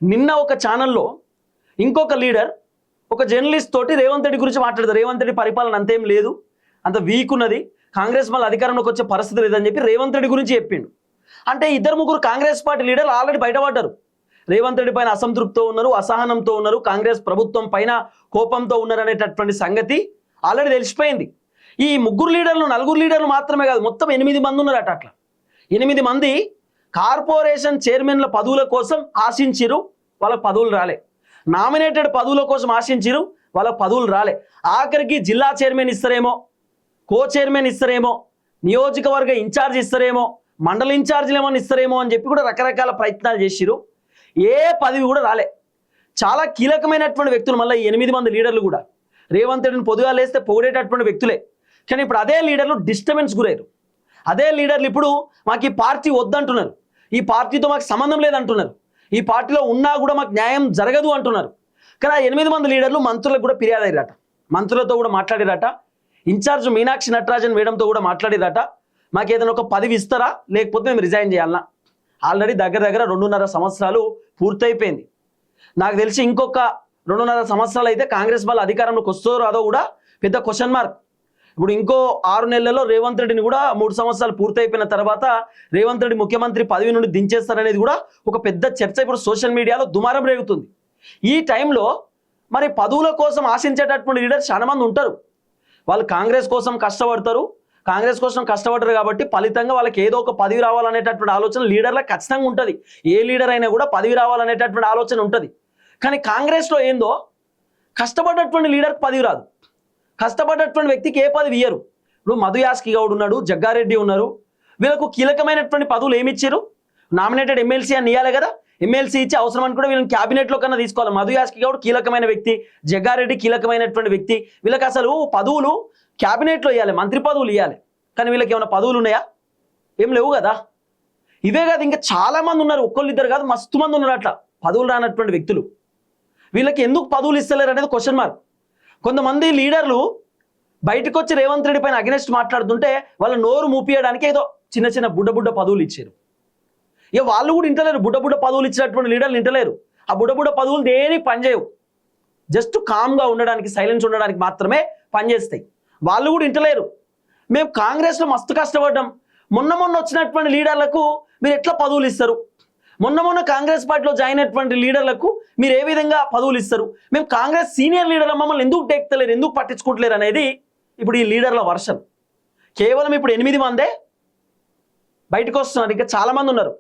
నిన్న ఒక ఛానల్లో ఇంకొక లీడర్ ఒక జర్నలిస్ట్ తోటి రేవంత్ రెడ్డి గురించి మాట్లాడతారు. రేవంత్ రెడ్డి పరిపాలన అంతేం లేదు, అంత వీక్ ఉన్నది, కాంగ్రెస్ మళ్ళీ అధికారంలోకి వచ్చే పరిస్థితి లేదని చెప్పి రేవంత్ రెడ్డి గురించి చెప్పిండు. అంటే ఇద్దరు ముగ్గురు కాంగ్రెస్ పార్టీ లీడర్లు ఆల్రెడీ బయటపడ్డారు. రేవంత్ రెడ్డి పైన అసంతృప్తితో ఉన్నారు, అసహనంతో ఉన్నారు, కాంగ్రెస్ ప్రభుత్వం పైన కోపంతో ఉన్నారు అనేటటువంటి సంగతి ఆల్రెడీ తెలిసిపోయింది. ఈ ముగ్గురు లీడర్లు, నలుగురు లీడర్లు మాత్రమే కాదు, మొత్తం 8 మంది ఉన్నారట. అట్లా 8 మంది కార్పొరేషన్ చైర్మన్ల పదవుల కోసం ఆశించిరు, వాళ్ళకి పదవులు రాలే. నామినేటెడ్ పదవుల కోసం ఆశించిరు, వాళ్ళకి పదవులు రాలే. ఆఖరికి జిల్లా చైర్మన్ ఇస్తారేమో, కో చైర్మన్ ఇస్తారేమో, నియోజకవర్గ ఇన్ఛార్జ్ ఇస్తారేమో, మండల ఇన్ఛార్జీలు ఏమో ఇస్తారేమో అని చెప్పి కూడా రకరకాల ప్రయత్నాలు చేసిరు. ఏ పదవి కూడా రాలే. చాలా కీలకమైనటువంటి వ్యక్తులు మళ్ళీ 8 మంది లీడర్లు కూడా రేవంత్ రెడ్డిని పొదుగా లేస్తే పొగిడేటటువంటి వ్యక్తులే. కానీ ఇప్పుడు అదే లీడర్లు డిస్టర్బెన్స్ గురయ్యారు. అదే లీడర్లు ఇప్పుడు మాకు ఈ పార్టీ వద్దంటున్నారు, ఈ పార్టీతో మాకు సంబంధం లేదంటున్నారు, ఈ పార్టీలో ఉన్నా కూడా మాకు న్యాయం జరగదు అంటున్నారు. కానీ ఆ 8 మంది లీడర్లు మంత్రులకు కూడా ఫిర్యాదు అయ్యారట, మంత్రులతో కూడా మాట్లాడిరట, ఇన్ఛార్జ్ మీనాక్షి నటరాజన్ మేడంతో కూడా మాట్లాడిరట. మాకు ఏదైనా ఒక పదవి ఇస్తారా, లేకపోతే మేము రిజైన్ చేయాలన్నా. ఆల్రెడీ దగ్గర 2.5 సంవత్సరాలు పూర్తయిపోయింది. నాకు తెలిసి ఇంకొక 2.5 సంవత్సరాలు అయితే కాంగ్రెస్ వాళ్ళు అధికారంలోకి వస్తారో రాదో కూడా పెద్ద క్వశ్చన్ మార్క్. ఇప్పుడు ఇంకో 6 నెలల్లో రేవంత్ రెడ్డిని కూడా 3 సంవత్సరాలు పూర్తయిపోయిన తర్వాత రేవంత్ రెడ్డి ముఖ్యమంత్రి పదవి నుండి దించేస్తారనేది కూడా ఒక పెద్ద చర్చ ఇప్పుడు సోషల్ మీడియాలో దుమారం రేగుతుంది. ఈ టైంలో మరి పదవుల కోసం ఆశించేటటువంటి లీడర్స్ చాలా మంది ఉంటారు. వాళ్ళు కాంగ్రెస్ కోసం కష్టపడతారు, కాంగ్రెస్ కోసం కష్టపడరు కాబట్టి ఫలితంగా వాళ్ళకి ఏదో ఒక పదవి రావాలనేటటువంటి ఆలోచన లీడర్లకు ఖచ్చితంగా ఉంటుంది. ఏ లీడర్ అయినా కూడా పదవి రావాలనేటటువంటి ఆలోచన ఉంటుంది. కానీ కాంగ్రెస్లో ఏందో కష్టపడ్డటువంటి లీడర్కి పదవి రాదు, కష్టపడ్డటువంటి వ్యక్తికి ఏ పదవి ఇయ్యరు. ఇప్పుడు మధు యాస్కి గౌడ్ ఉన్నాడు, జగ్గారెడ్డి ఉన్నారు, వీళ్ళకు కీలకమైనటువంటి పదవులు ఏమి ఇచ్చారు? నామినేటెడ్ ఎమ్మెల్సీ అని ఇవ్వాలి కదా, ఎమ్మెల్సీ ఇచ్చి అవసరం అని కూడా వీళ్ళని క్యాబినెట్లో కన్నా తీసుకోవాలి. మధు యాస్కి గౌడ్ కీలకమైన వ్యక్తి, జగ్గారెడ్డి కీలకమైనటువంటి వ్యక్తి. వీళ్ళకి అసలు పదవులు క్యాబినెట్లో ఇవ్వాలి, మంత్రి పదవులు ఇవ్వాలి. కానీ వీళ్ళకి ఏమైనా పదవులు ఉన్నాయా? ఏం లేవు కదా. ఇవే కాదు, ఇంకా చాలా మంది ఉన్నారు, ఒక్కళ్ళిద్దరు కాదు, మస్తు మంది ఉన్నారు అట్లా పదవులు రానటువంటి వ్యక్తులు. వీళ్ళకి ఎందుకు పదవులు ఇస్తలేరు అనేది క్వశ్చన్ మార్క్. కొంతమంది లీడర్లు బయటకు వచ్చి రేవంత్ రెడ్డి పైన అగెనెస్ట్ మాట్లాడుతుంటే వాళ్ళ నోరు మూపియడానికి ఏదో చిన్న చిన్న బుడ్డ పదవులు ఇచ్చారు. ఇక వాళ్ళు కూడా ఇంటలేరు, బుడ్డ పదవులు ఇచ్చినటువంటి లీడర్లు ఇంటలేరు. ఆ బుడ్డ పదవులు దేనికి పనిచేయవు, జస్ట్ కామ్గా ఉండడానికి, సైలెన్స్ ఉండడానికి మాత్రమే పనిచేస్తాయి. వాళ్ళు కూడా ఇంటలేరు. మేము కాంగ్రెస్లో మస్తు కష్టపడ్డాం, మొన్న వచ్చినటువంటి లీడర్లకు మీరు ఎట్లా పదవులు ఇస్తారు, మొన్న కాంగ్రెస్ పార్టీలో జాయిన్ అయినటువంటి లీడర్లకు మీరు ఏ విధంగా పదవులు ఇస్తారు, మేము కాంగ్రెస్ సీనియర్ లీడర్ల మమ్మల్ని ఎందుకు టేక్తలేరు, ఎందుకు పట్టించుకుంటలేరు అనేది ఇప్పుడు ఈ లీడర్ల వర్షన్. కేవలం ఇప్పుడు 8 మందే బయటకు వస్తున్నారు, ఇంకా చాలా మంది ఉన్నారు.